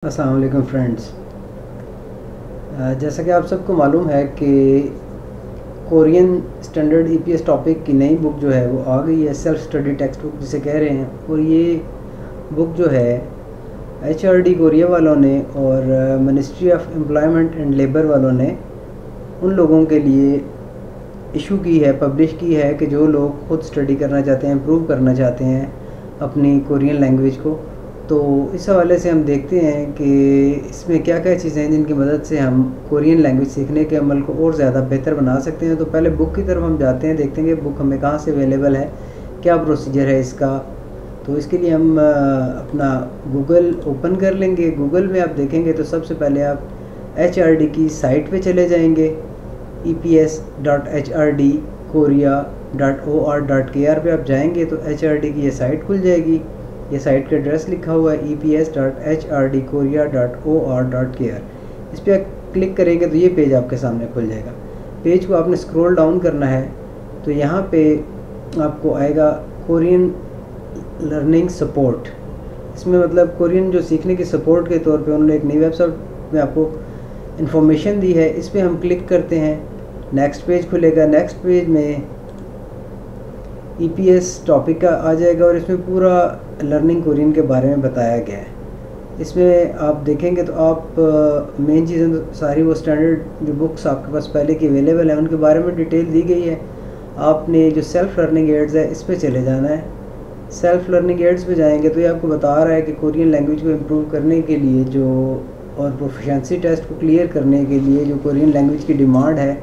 अस्सलाम वालेकुम फ्रेंड्स। जैसा कि आप सबको मालूम है कि कोरियन स्टैंडर्ड ईपीएस टॉपिक की नई बुक जो है वो आ गई है, सेल्फ स्टडी टेक्स्ट बुक जिसे कह रहे हैं। और ये बुक जो है एचआरडी कोरिया वालों ने और ministry of employment and labour वालों ने उन लोगों के लिए इशू की है, पब्लिश की है कि जो लोग खुद स्टडी करना चाहते हैं, इम्प्रूव करना चाहते हैं अपनी कोरियन लैंग्वेज को। तो इस हवाले से हम देखते हैं कि इसमें क्या क्या चीज़ें हैं जिनकी मदद से हम कोरियन लैंग्वेज सीखने के अमल को और ज़्यादा बेहतर बना सकते हैं। तो पहले बुक की तरफ हम जाते हैं, देखते हैं कि बुक हमें कहाँ से अवेलेबल है, क्या प्रोसीजर है इसका। तो इसके लिए हम अपना गूगल ओपन कर लेंगे। गूगल में आप देखेंगे तो सबसे पहले आप एचआरडी की साइट पे चले जाएंगे, eps.hrd.korea.or.kr पे आप जाएंगे तो एचआरडी की ये साइट खुल जाएगी। ये साइट का एड्रेस लिखा हुआ है eps.hrd.korea.or.kr। इस पर आप क्लिक करेंगे तो ये पेज आपके सामने खुल जाएगा। पेज को आपने स्क्रॉल डाउन करना है तो यहाँ पे आपको आएगा कोरियन लर्निंग सपोर्ट। इसमें मतलब कोरियन जो सीखने के सपोर्ट के तौर पे उन्होंने एक नई वेबसाइट में आपको इन्फॉर्मेशन दी है। इस पर हम क्लिक करते हैं, नेक्स्ट पेज खुलेगा। नेक्स्ट पेज में ईपीएस टॉपिक का आ जाएगा और इसमें पूरा लर्निंग कोरियन के बारे में बताया गया है। इसमें आप देखेंगे तो आप मेन चीज़ें तो सारी वो स्टैंडर्ड जो बुक्स आपके पास पहले की अवेलेबल है उनके बारे में डिटेल दी गई है। आपने जो सेल्फ़ लर्निंग एड्स है इस पर चले जाना है। सेल्फ़ लर्निंग एड्स पे जाएंगे तो ये आपको बता रहा है कि कोरियन लैंग्वेज को इम्प्रूव करने के लिए जो और प्रोफिशिएंसी टेस्ट को क्लियर करने के लिए जो कोरियन लैंग्वेज की डिमांड है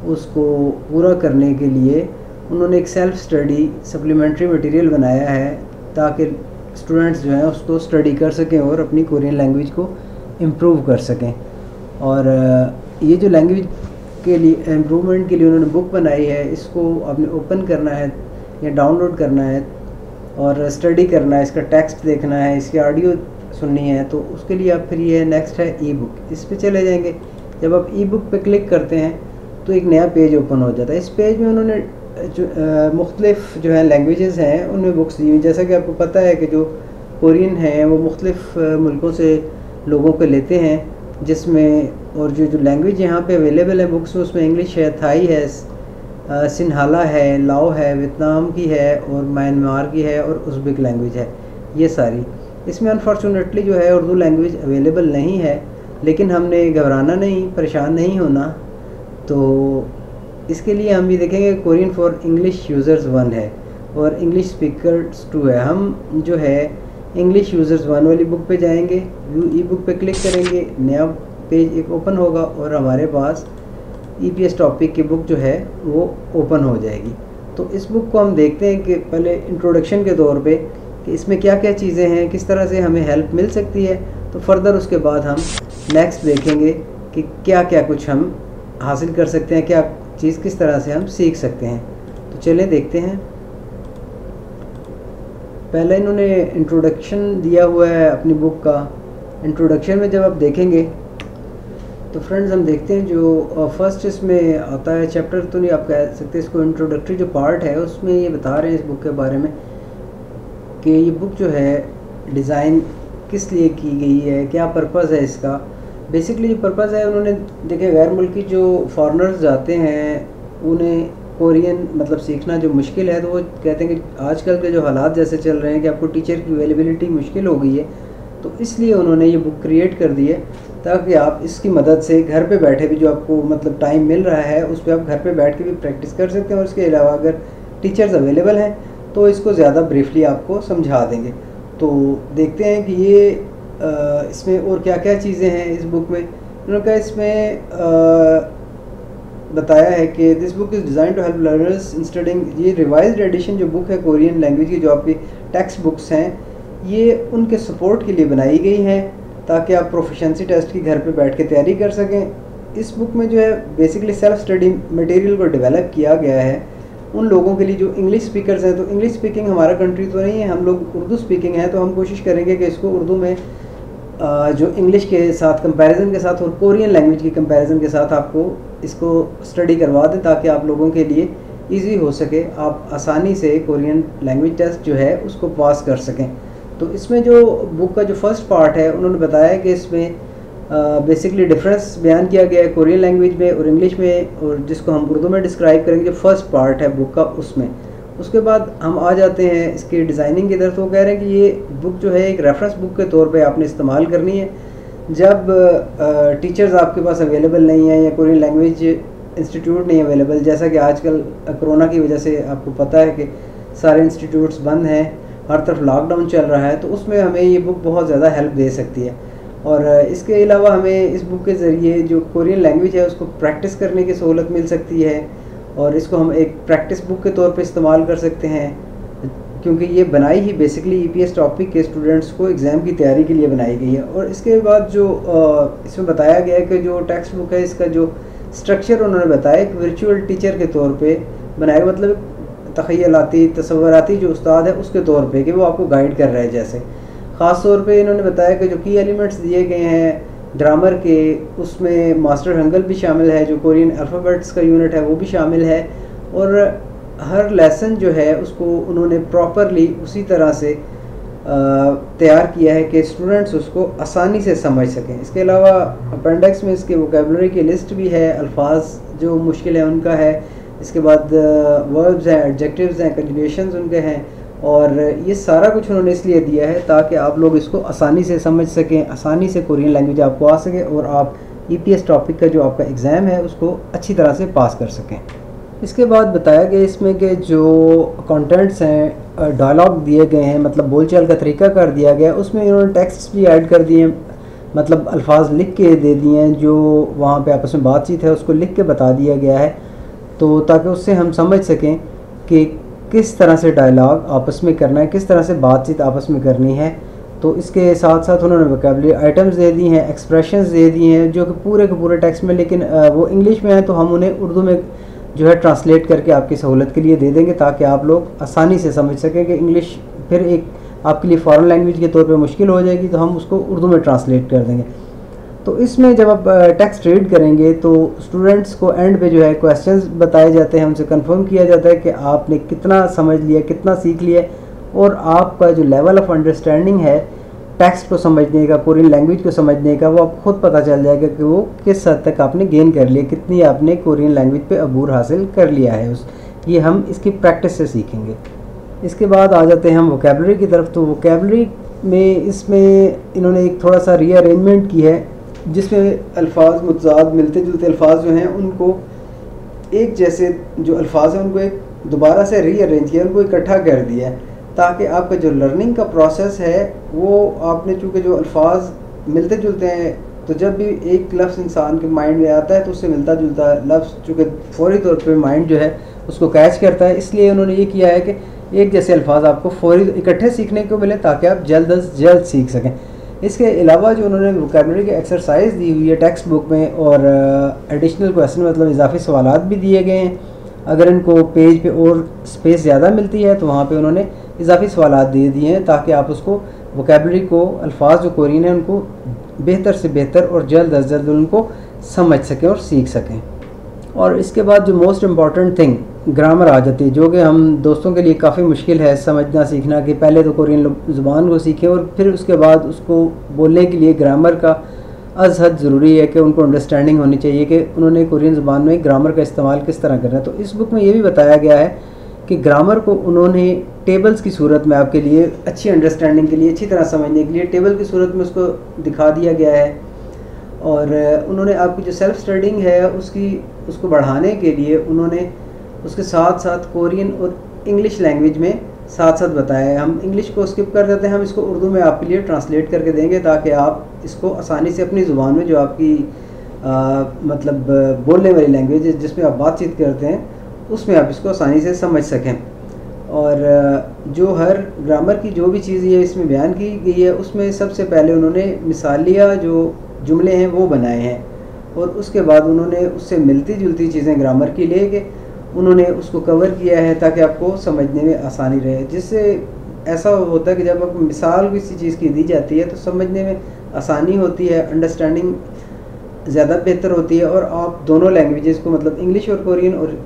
उसको पूरा करने के लिए उन्होंने एक सेल्फ़ स्टडी सप्लीमेंट्री मटेरियल बनाया है ताकि स्टूडेंट्स जो हैं उसको स्टडी कर सकें और अपनी कोरियन लैंग्वेज को इम्प्रूव कर सकें। और ये जो लैंग्वेज के लिए इम्प्रूवमेंट के लिए उन्होंने बुक बनाई है, इसको आपने ओपन करना है या डाउनलोड करना है और स्टडी करना है, इसका टेक्स्ट देखना है, इसकी ऑडियो सुननी है। तो उसके लिए आप फिर ये नेक्स्ट है ई बुक, इस पर चले जाएंगे। जब आप ई बुक पर क्लिक करते हैं तो एक नया पेज ओपन हो जाता है। इस पेज में उन्होंने जो मुख्तलिफ जो है लैंग्वेजेस हैं उनमें बुक्स दी हुई। जैसा कि आपको पता है कि जो कोरियन हैं वो मुख्तलिफ मुल्कों से लोगों को लेते हैं, जिसमें और जो लैंग्वेज यहाँ पे अवेलेबल है बुक्स में उसमें इंग्लिश है, थाई है, सिन्हाला है, लाओ है, वियतनाम की है और म्यांमार की है और उज़्बेक लैंग्वेज है, ये सारी। इसमें अनफॉर्चुनेटली जो है उर्दू लैंग्वेज अवेलेबल नहीं है, लेकिन हमने घबराना नहीं, परेशान नहीं होना। तो इसके लिए हम ये देखेंगे कोरियन फॉर इंग्लिश यूज़र्स 1 है और इंग्लिश स्पीकर्स 2 है। हम जो है इंग्लिश यूज़र्स 1 वाली बुक पे जाएंगे, व्यू ई बुक पे क्लिक करेंगे, नया पेज एक ओपन होगा और हमारे पास ईपीएस टॉपिक की बुक जो है वो ओपन हो जाएगी। तो इस बुक को हम देखते हैं कि पहले इंट्रोडक्शन के तौर पे कि इसमें क्या क्या चीज़ें हैं, किस तरह से हमें हेल्प मिल सकती है। तो फर्दर उसके बाद हम नेक्स्ट देखेंगे कि क्या क्या कुछ हम हासिल कर सकते हैं, क्या चीज़ किस तरह से हम सीख सकते हैं। तो चलें देखते हैं। पहले इन्होंने इंट्रोडक्शन दिया हुआ है अपनी बुक का। इंट्रोडक्शन में जब आप देखेंगे तो फ्रेंड्स हम देखते हैं जो फर्स्ट इसमें आता है चैप्टर, तो नहीं आप कह सकते इसको, इंट्रोडक्टरी जो पार्ट है उसमें ये बता रहे हैं इस बुक के बारे में कि ये बुक जो है डिज़ाइन किस लिए की गई है, क्या पर्पज़ है इसका। बेसिकली जो पर्पज़ है, उन्होंने देखे गैर मुल्की जो फॉरेनर्स जाते हैं उन्हें कोरियन मतलब सीखना जो मुश्किल है, तो वो कहते हैं कि आजकल के जो हालात जैसे चल रहे हैं कि आपको टीचर की अवेलेबिलिटी मुश्किल हो गई है, तो इसलिए उन्होंने ये बुक क्रिएट कर दी है ताकि आप इसकी मदद से घर पे बैठे भी जो आपको मतलब टाइम मिल रहा है उस पर आप घर पे बैठ के भी प्रैक्टिस कर सकते हैं। और इसके अलावा अगर टीचर्स अवेलेबल हैं तो इसको ज़्यादा ब्रीफली आपको समझा देंगे। तो देखते हैं कि ये इसमें और क्या क्या चीज़ें हैं इस बुक में। उन्होंने कहा इसमें बताया है कि this book is design to help learners in studying. ये रिवाइज्ड एडिशन जो बुक है कोरियन लैंग्वेज की, जो आपकी टेक्स्ट बुक्स हैं, ये उनके सपोर्ट के लिए बनाई गई हैं ताकि आप प्रोफिशिएंसी टेस्ट की घर पे बैठ के तैयारी कर सकें। इस बुक में जो है बेसिकली सेल्फ स्टडी मटेरियल को डेवलप किया गया है उन लोगों के लिए जो इंग्लिश स्पीकर्स हैं। तो इंग्लिश स्पीकिंग हमारा कंट्री तो नहीं है, हम लोग उर्दू स्पीकिंग हैं, तो हम कोशिश करेंगे कि इसको उर्दू में जो इंग्लिश के साथ कंपैरिजन के साथ और कोरियन लैंग्वेज की कंपैरिजन के साथ आपको इसको स्टडी करवा दें ताकि आप लोगों के लिए इजी हो सके, आप आसानी से कोरियन लैंग्वेज टेस्ट जो है उसको पास कर सकें। तो इसमें जो बुक का जो फर्स्ट पार्ट है उन्होंने बताया कि इसमें बेसिकली डिफरेंस बयान किया गया है कोरियन लैंग्वेज में और इंग्लिश में, और जिसको हम उर्दू में डिस्क्राइब करेंगे जो फर्स्ट पार्ट है बुक का उसमें। उसके बाद हम आ जाते हैं इसकी डिज़ाइनिंग की तरफ। तो वो कह रहे हैं कि ये बुक जो है एक रेफरेंस बुक के तौर पे आपने इस्तेमाल करनी है जब टीचर्स आपके पास अवेलेबल नहीं है या कोरियन लैंग्वेज इंस्टीट्यूट नहीं अवेलेबल, जैसा कि आजकल कोरोना की वजह से आपको पता है कि सारे इंस्टीट्यूट्स बंद हैं, हर तरफ लॉकडाउन चल रहा है, तो उसमें हमें ये बुक बहुत ज़्यादा हेल्प दे सकती है। और इसके अलावा हमें इस बुक के ज़रिए जो कोरियन लैंग्वेज है उसको प्रैक्टिस करने की सहूलत मिल सकती है, और इसको हम एक प्रैक्टिस बुक के तौर पे इस्तेमाल कर सकते हैं, क्योंकि ये बनाई ही बेसिकली EPS टॉपिक के स्टूडेंट्स को एग्ज़ाम की तैयारी के लिए बनाई गई है। और इसके बाद जो इसमें बताया गया है कि जो टेक्स्ट बुक है इसका जो स्ट्रक्चर उन्होंने बताया एक वर्चुअल टीचर के तौर पे बनाया, मतलब तख़य्युलाती तसव्वुराती जो उस्ताद है उसके तौर पे कि वो आपको गाइड कर रहा है। जैसे ख़ास तौर पे इन्होंने बताया कि जो की एलिमेंट्स दिए गए हैं ग्रामर के, उसमें मास्टर हंगल भी शामिल है, जो कोरियन अल्फ़ाबेट्स का यूनिट है वो भी शामिल है, और हर लेसन जो है उसको उन्होंने प्रॉपरली उसी तरह से तैयार किया है कि स्टूडेंट्स उसको आसानी से समझ सकें। इसके अलावा अपेंडिक्स में इसके वोकेबलरी की लिस्ट भी है, अल्फाज जो मुश्किल है उनका है, इसके बाद वर्ब्स हैं, एडजेक्टिव्स हैं, कंजुगेशंस उनके हैं, और ये सारा कुछ उन्होंने इसलिए दिया है ताकि आप लोग इसको आसानी से समझ सकें, आसानी से कोरियन लैंग्वेज आपको आ सके और आप EPS टॉपिक का जो आपका एग्ज़ाम है उसको अच्छी तरह से पास कर सकें। इसके बाद बताया गया इसमें कि जो कंटेंट्स हैं डायलॉग दिए गए हैं, मतलब बोलचाल का तरीका कर दिया गया, उसमें इन्होंने टेक्स्ट भी ऐड कर दिए हैं, मतलब अल्फाज लिख के दे दिए हैं, जो वहाँ पे आपस में बातचीत है उसको लिख के बता दिया गया है, तो ताकि उससे हम समझ सकें कि किस तरह से डायलॉग आपस में करना है, किस तरह से बातचीत आपस में करनी है। तो इसके साथ साथ उन्होंने वोकैबुलरी आइटम्स दे दी हैं, एक्सप्रेशंस दे दिए हैं जो कि पूरे के पूरे टेक्स्ट में, लेकिन वो इंग्लिश में है तो हम उन्हें उर्दू में जो है ट्रांसलेट करके आपकी सहूलत के लिए दे देंगे ताकि आप लोग आसानी से समझ सकें कि इंग्लिश फिर एक आपके लिए फ़ॉरेन लैंग्वेज के तौर पे मुश्किल हो जाएगी, तो हम उसको उर्दू में ट्रांसलेट कर देंगे। तो इसमें जब आप टेक्स्ट रीड करेंगे तो स्टूडेंट्स को एंड पे जो है क्वेश्चंस बताए जाते हैं, हमसे कंफर्म किया जाता है कि आपने कितना समझ लिया, कितना सीख लिया, और आपका जो लेवल ऑफ अंडरस्टैंडिंग है टेक्स्ट को समझने का, कोरियन लैंग्वेज को समझने का, वो आपको खुद पता चल जाएगा कि वो किस हद तक आपने गेन कर लिया, कितनी आपने कोरियन लैंग्वेज पे अबूर हासिल कर लिया है। ये हम इसकी प्रैक्टिस से सीखेंगे। इसके बाद आ जाते हैं हम वोकैबुलरी की तरफ। तो वोकैबुलरी में इसमें इन्होंने एक थोड़ा सा रीअरेंजमेंट की है जिसमें अल्फाज मुतज़ाद मिलते जुलते अल्फाज जो हैं उनको एक जैसे जो अल्फाज हैं उनको एक दोबारा से रीअरेंज किया, उनको इकट्ठा कर दिया ताकि आपका जो लर्निंग का प्रोसेस है वो आपने चूँकि जो अल्फाज मिलते जुलते हैं, तो जब भी एक लफ्ज़ इंसान के माइंड में आता है तो उससे मिलता जुलता लफ्ज़ चूँकि फौरी तौर पर माइंड जो है उसको कैच करता है, इसलिए उन्होंने ये किया है कि एक जैसे अल्फाज आपको फौरी इकट्ठे सीखने को मिले ताकि आप जल्द अज जल्द सीख सकें। इसके अलावा जो उन्होंने वोकैबुलरी की एक्सरसाइज दी हुई है टेक्स्ट बुक में, और एडिशनल क्वेश्चन मतलब इजाफी सवालात भी दिए गए हैं। अगर इनको पेज पे और स्पेस ज़्यादा मिलती है तो वहाँ पे उन्होंने इजाफी सवालात दे दिए हैं ताकि आप उसको वोकैबुलरी को, अल्फाज जो कोरियन है उनको बेहतर से बेहतर और जल्द अज जल्द उनको समझ सकें और सीख सकें। और इसके बाद जो मोस्ट इम्पॉर्टेंट थिंग ग्रामर आ जाती है, जो कि हम दोस्तों के लिए काफ़ी मुश्किल है समझना सीखना, कि पहले तो कोरियन ज़ुबान को सीखें और फिर उसके बाद उसको बोलने के लिए ग्रामर का अज़ हद ज़रूरी है कि उनको अंडरस्टैंडिंग होनी चाहिए कि उन्होंने कोरियन ज़ुबान में ग्रामर का इस्तेमाल किस तरह करना है। तो इस बुक में ये भी बताया गया है कि ग्रामर को उन्होंने टेबल्स की सूरत में आपके लिए अच्छी अंडरस्टैंडिंग के लिए, अच्छी तरह समझने के लिए टेबल की सूरत में उसको दिखा दिया गया है, और उन्होंने आपकी जो सेल्फ स्टडिंग है उसको बढ़ाने के लिए उन्होंने उसके साथ साथ कोरियन और इंग्लिश लैंग्वेज में साथ साथ बताया है। हम इंग्लिश को स्किप कर देते हैं, हम इसको उर्दू में आपके लिए ट्रांसलेट करके देंगे ताकि आप इसको आसानी से अपनी ज़ुबान में, जो आपकी मतलब बोलने वाली लैंग्वेज है जिसमें आप बातचीत करते हैं, उसमें आप इसको आसानी से समझ सकें। और जो हर ग्रामर की जो भी चीज़ है इसमें बयान की गई है, उसमें सबसे पहले उन्होंने मिसालिया जो जुमले हैं वो बनाए हैं, और उसके बाद उन्होंने उससे मिलती जुलती चीज़ें ग्रामर की लेके उन्होंने उसको कवर किया है ताकि आपको समझने में आसानी रहे। जिससे ऐसा होता है कि जब आपको मिसाल किसी चीज़ की दी जाती है तो समझने में आसानी होती है, अंडरस्टैंडिंग ज़्यादा बेहतर होती है, और आप दोनों लैंग्वेजेस को मतलब इंग्लिश और कोरियन और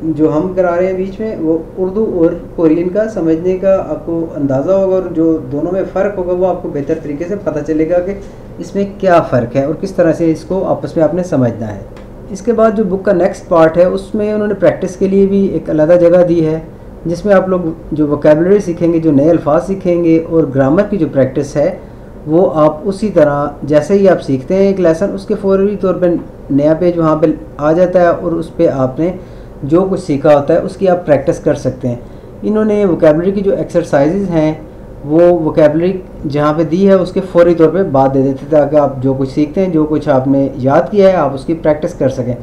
जो हम करा रहे हैं बीच में, वो उर्दू और कोरियन का समझने का आपको अंदाज़ा होगा, और जो दोनों में फ़र्क होगा वो आपको बेहतर तरीके से पता चलेगा कि इसमें क्या फ़र्क है और किस तरह से इसको आपस में आपने समझना है। इसके बाद जो बुक का नेक्स्ट पार्ट है उसमें उन्होंने प्रैक्टिस के लिए भी एक अलग जगह दी है, जिसमें आप लोग जो वोकेबलरी सीखेंगे, जो नए अल्फाज सीखेंगे, और ग्रामर की जो प्रैक्टिस है वो आप उसी तरह जैसे ही आप सीखते हैं एक लेसन, उसके फौरी तौर पे नया पेज वहाँ पे आ जाता है और उस पर आपने जो कुछ सीखा होता है उसकी आप प्रैक्टिस कर सकते हैं। इन्होंने वोकेबलरी की जो एक्सरसाइजेज हैं वो वोकेबलरी जहाँ पे दी है उसके फौरी तौर पे बात दे देते हैं, ताकि आप जो कुछ सीखते हैं, जो कुछ आपने याद किया है, आप उसकी प्रैक्टिस कर सकें।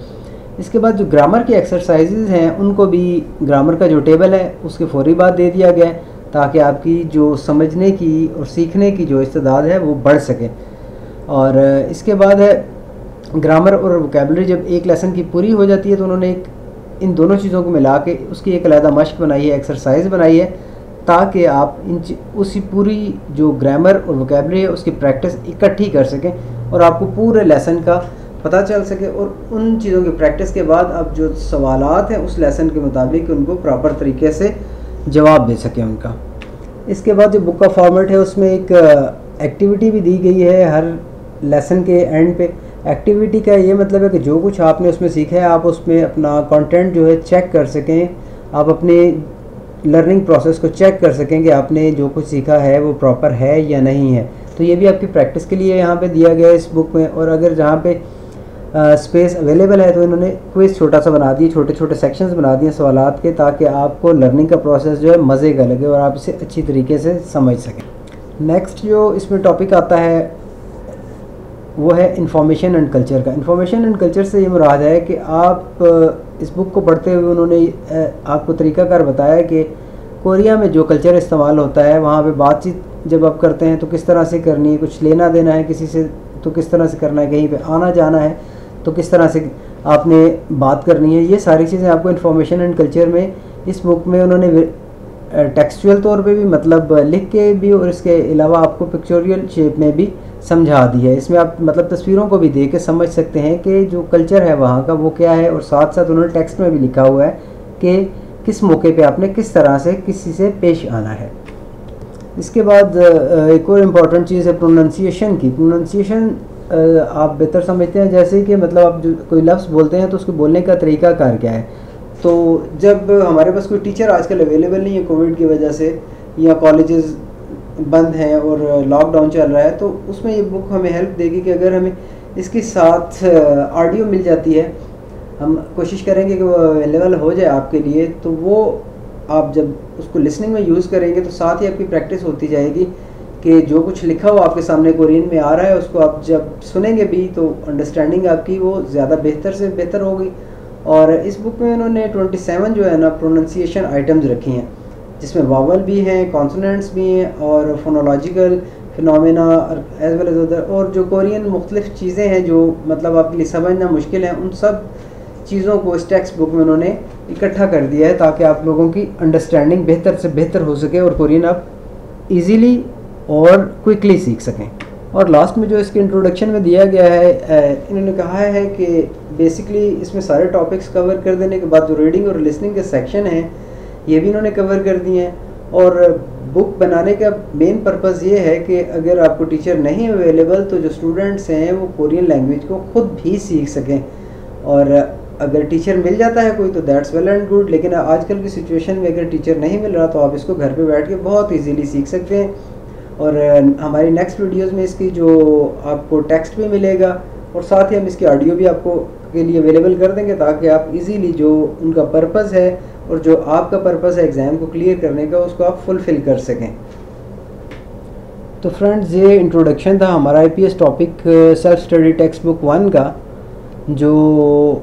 इसके बाद जो ग्रामर की एक्सरसाइजेज हैं उनको भी ग्रामर का जो टेबल है उसके फौरी बाद दे दिया गया है, ताकि आपकी जो समझने की और सीखने की जो इस्तेदाद है वो बढ़ सके। और इसके बाद है ग्रामर और वोकेबलरी जब एक लेसन की पूरी हो जाती है तो उन्होंने इन दोनों चीज़ों को मिला के उसकी एक अलग मश्क बनाई है, एक्सरसाइज बनाई है, ताकि आप उसी पूरी जो ग्रामर और वोकेबलरी है उसकी प्रैक्टिस इकट्ठी कर सकें और आपको पूरे लेसन का पता चल सके, और उन चीज़ों की प्रैक्टिस के बाद अब जो सवालात हैं उस लेसन के मुताबिक उनको प्रॉपर तरीके से जवाब दे सकें उनका। इसके बाद जो बुक का फॉर्मेट है उसमें एक एक्टिविटी भी दी गई है हर लेसन के एंड पे। एक्टिविटी का ये मतलब है कि जो कुछ आपने उसमें सीखा है आप उसमें अपना कंटेंट जो है चेक कर सकें, आप अपने लर्निंग प्रोसेस को चेक कर सकें कि आपने जो कुछ सीखा है वो प्रॉपर है या नहीं है। तो ये भी आपकी प्रैक्टिस के लिए यहाँ पे दिया गया है इस बुक में। और अगर जहाँ पे स्पेस अवेलेबल है तो इन्होंने क्विज़ छोटा सा बना दिए, छोटे छोटे सेक्शंस बना दिए सवालात के, ताकि आपको लर्निंग का प्रोसेस जो है मज़े का लगे और आप इसे अच्छी तरीके से समझ सकें। नेक्स्ट जो इसमें टॉपिक आता है वो है इंफॉर्मेशन एंड कल्चर का। इंफॉर्मेशन एंड कल्चर से ये मुराद है कि आप इस बुक को पढ़ते हुए उन्होंने आपको तरीक़ाकार बताया कि कोरिया में जो कल्चर इस्तेमाल होता है वहाँ पे बातचीत जब आप करते हैं तो किस तरह से करनी है, कुछ लेना देना है किसी से तो किस तरह से करना है, कहीं पे आना जाना है तो किस तरह से आपने बात करनी है। ये सारी चीज़ें आपको इंफॉर्मेशन एंड कल्चर में इस बुक में उन्होंने टेक्सचुअल तौर पे भी मतलब लिख के भी, और इसके अलावा आपको पिक्चोरियल शेप में भी समझा दी है। इसमें आप मतलब तस्वीरों को भी देख के समझ सकते हैं कि जो कल्चर है वहाँ का वो क्या है, और साथ साथ उन्होंने टेक्स्ट में भी लिखा हुआ है कि किस मौके पे आपने किस तरह से किसी से पेश आना है। इसके बाद एक और इम्पॉर्टेंट चीज़ है प्रोनंसिएशन की। प्रोनंसिएशन आप बेहतर समझते हैं, जैसे कि मतलब आप जो कोई लफ्ज़ बोलते हैं तो उसको बोलने का तरीका कार क्या है। तो जब हमारे पास कोई टीचर आजकल अवेलेबल नहीं है कोविड की वजह से, या कॉलेजेस बंद हैं और लॉकडाउन चल रहा है, तो उसमें ये बुक हमें हेल्प देगी कि अगर हमें इसके साथ ऑडियो मिल जाती है, हम कोशिश करेंगे कि वो अवेलेबल हो जाए आपके लिए, तो वो आप जब उसको लिसनिंग में यूज़ करेंगे तो साथ ही आपकी प्रैक्टिस होती जाएगी कि जो कुछ लिखा हुआ आपके सामने कोरियन में आ रहा है उसको आप जब सुनेंगे भी तो अंडरस्टैंडिंग आपकी वो ज़्यादा बेहतर से बेहतर होगी। और इस बुक में उन्होंने 27 जो है ना प्रोनंसिएशन आइटम्स रखी हैं, जिसमें वावल भी हैं, कॉन्सोनेंट्स भी हैं, और phonological phenomena as well as other, और जो कोरियन मुख्तलिफ चीज़ें हैं जो मतलब आपके लिए समझना मुश्किल है, उन सब चीज़ों को इस टेक्स्ट बुक में उन्होंने इकट्ठा कर दिया है ताकि आप लोगों की अंडरस्टैंडिंग बेहतर से बेहतर हो सके और कोरियन आप इजीली और क्विकली सीख सकें। और लास्ट में जो इसके इंट्रोडक्शन में दिया गया है, इन्होंने कहा है कि बेसिकली इसमें सारे टॉपिक्स कवर कर देने के बाद जो रीडिंग और लिसनिंग के सेक्शन हैं ये भी इन्होंने कवर कर दिए हैं। और बुक बनाने का मेन पर्पज़ ये है कि अगर आपको टीचर नहीं अवेलेबल तो जो स्टूडेंट्स हैं वो कोरियन लैंग्वेज को खुद भी सीख सकें, और अगर टीचर मिल जाता है कोई तो दैट्स वेल एंड गुड, लेकिन आजकल की सिचुएशन में अगर टीचर नहीं मिल रहा तो आप इसको घर पे बैठ के बहुत इजीली सीख सकते हैं। और हमारी नेक्स्ट वीडियोस में इसकी जो आपको टेक्स्ट भी मिलेगा और साथ ही हम इसकी ऑडियो भी आपको के लिए अवेलेबल कर देंगे, ताकि आप इजीली जो उनका पर्पज़ है और जो आपका पर्पज़ है एग्ज़ाम को क्लियर करने का उसको आप फुलफ़िल कर सकें। तो फ्रेंड्स ये इंट्रोडक्शन था हमारा IPS topic self study text book 1 का, जो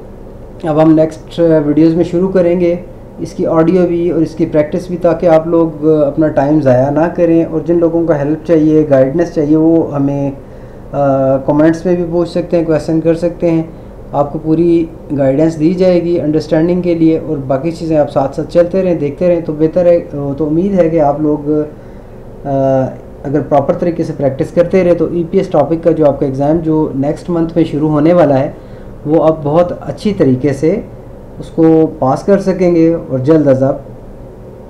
अब हम नेक्स्ट वीडियोस में शुरू करेंगे, इसकी ऑडियो भी और इसकी प्रैक्टिस भी, ताकि आप लोग अपना टाइम ज़ाया ना करें। और जिन लोगों को हेल्प चाहिए, गाइडेंस चाहिए, वो हमें कमेंट्स में भी पूछ सकते हैं, क्वेश्चन कर सकते हैं, आपको पूरी गाइडेंस दी जाएगी अंडरस्टैंडिंग के लिए। और बाकी चीज़ें आप साथ साथ चलते रहें, देखते रहें तो बेहतर है। तो उम्मीद है कि आप लोग अगर प्रॉपर तरीके से प्रैक्टिस करते रहे तो EPS टॉपिक का जो आपका एग्ज़ाम जो नेक्स्ट मंथ में शुरू होने वाला है वो आप बहुत अच्छी तरीके से उसको पास कर सकेंगे और जल्द अज आप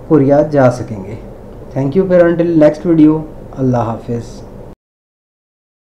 कोरिया जा सकेंगे। Thank you. फिर अंटिल नेक्स्ट वीडियो, अल्लाह हाफिज़।